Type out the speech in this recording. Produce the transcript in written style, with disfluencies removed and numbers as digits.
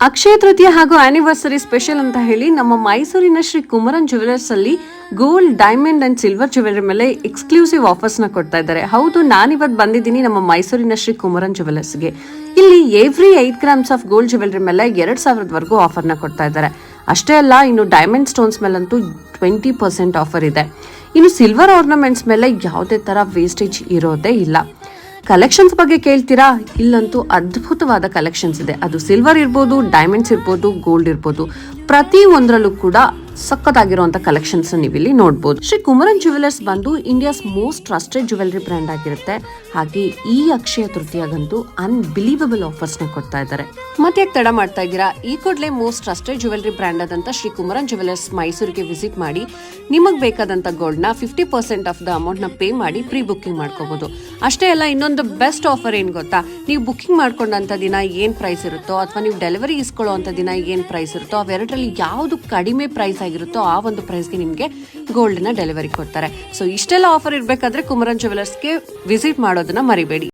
ಅಕ್ಷಯ ತೃತೀಯ ಹಾಗೂ anniversary special ಅಂತ ಹೇಳಿ ನಮ್ಮ ಮೈಸೂರಿನ ಶ್ರೀ ಕುಮರನ್ ಜ್ಯುವೆಲರ್ಸ್ ಅಲ್ಲಿ gold, diamond and silver jewellery ಮೇಲೆ ಎಕ್ಸ್ಕ್ಲೂಸಿವ್ ಆಫರ್ಸ್ ನ ಕೊಡ್ತಾ ಇದ್ದಾರೆ. ಹೌದು, ನಾನಿವತ್ತು ಬಂದಿದ್ದೀನಿ ನಮ್ಮ ಮೈಸೂರಿನ ಶ್ರೀ ಕುಮರನ್ ಜ್ಯುವೆಲರ್ಸ್ಗೆ. ಇಲ್ಲಿ every 8 grams of gold jewellery ಮೇಲೆ 2,000ವರೆಗೂ ಆಫರ್ ನ ಕೊಡ್ತಾ ಇದ್ದಾರೆ. ಅಷ್ಟೇ ಅಲ್ಲ, ಇನ್ನು ಡೈಮಂಡ್ ಸ್ಟೋನ್ಸ್ ಮೇಲಂತೂ 20% ಆಫರ್ ಇದೆ. ಇನ್ನು ಸಿಲ್ವರ್ ಆರ್ನಮೆಂಟ್ಸ್ ಮೇಲೆ ಯಾವುದೇ ತರ ವೇಸ್ಟೇಜ್ ಇರೋದೇ ಇಲ್ಲ. ಕಲೆಕ್ಷನ್ಸ್ ಬಗ್ಗೆ ಕೇಳ್ತೀರಾ? ಇಲ್ಲಂತೂ ಅದ್ಭುತವಾದ ಕಲೆಕ್ಷನ್ಸ್ ಇದೆ. ಅದು ಸಿಲ್ವರ್ ಇರ್ಬೋದು, ಡೈಮಂಡ್ಸ್ ಇರ್ಬೋದು, ಗೋಲ್ಡ್ ಇರ್ಬೋದು, ಪ್ರತಿ ಒಂದರಲ್ಲೂ ಕೂಡ ಸಖತ್ತಾಗಿರುವಂತ ಕಲೆಕ್ಷನ್ಸ್ ನೀವು ಇಲ್ಲಿ ನೋಡಬಹುದು. ಶ್ರೀ ಕುಮರನ್ ಜ್ಯುವೆಲರ್ಸ್ ಬಂದು India's most trusted jewellery brand ಆಗಿರುತ್ತೆ. ಹಾಗೆ ಈ ಅಕ್ಷಯ ತೃತೀಯಗಂತೂ ಅನ್ಬಿಲೀವಬಲ್ ಆಫರ್ಸ್ ನ ಕೊಡ್ತಾ ಇದ್ದಾರೆ. ಮತ್ತೆ ಯಾಕೆ ತಡ ಮಾಡ್ತಾ ಇದ್ದೀರಾ? ಈ ಕೂಡಲೇ ಮೋಸ್ಟ್ ಟ್ರಸ್ಟೆಡ್ ಜ್ಯುವೆಲರಿ ಬ್ರ್ಯಾಂಡ್ ಆದಂತ ಶ್ರೀ ಕುಮರನ್ ಜ್ಯುವೆಲರ್ಸ್ ಮೈಸೂರಿಗೆ ವಿಸಿಟ್ ಮಾಡಿ ನಿಮಗೆ ಬೇಕಾದಂತ ಗೋಲ್ಡ್ ನ 50% ಆಫ್ ದ ಅಮೌಂಟ್ ನ ಪೇ ಮಾಡಿ ಪ್ರೀ ಬುಕ್ಕಿಂಗ್ ಮಾಡ್ಕೋಬಹುದು. ಅಷ್ಟೇ ಅಲ್ಲ, ಇನ್ನೊಂದು ಬೆಸ್ಟ್ ಆಫರ್ ಏನ್ ಗೊತ್ತಾ? ನೀವು ಬುಕ್ಕಿಂಗ್ ಮಾಡ್ಕೊಂಡಂತ ದಿನ ಏನ್ ಪ್ರೈಸ್ ಇರುತ್ತೋ ಅಥವಾ ನೀವು ಡೆಲಿವರಿ ಇಸ್ಕೊಳ್ಳೋ ಅಂತ ದಿನ ಏನ್ ಪ್ರೈಸ್ ಇರುತ್ತೋ ಅವೆರಡರಲ್ಲಿ ಯಾವ್ದು ಕಡಿಮೆ ಪ್ರೈಸ್ ಆಗಿರುತ್ತೋ ಆ ಒಂದು ಪ್ರೈಸ್ಗೆ ನಿಮಗೆ ಗೋಲ್ಡ್ ನ ಡೆಲಿವರಿ ಕೊಡ್ತಾರೆ. ಸೊ ಇಷ್ಟೆಲ್ಲ ಆಫರ್ ಇರಬೇಕಾದ್ರೆ ಕುಮರನ್ ಜ್ಯುವೆಲರ್ಸ್ಗೆ ವಿಸಿಟ್ ಮಾಡೋದನ್ನ ಮರಿಬೇಡಿ.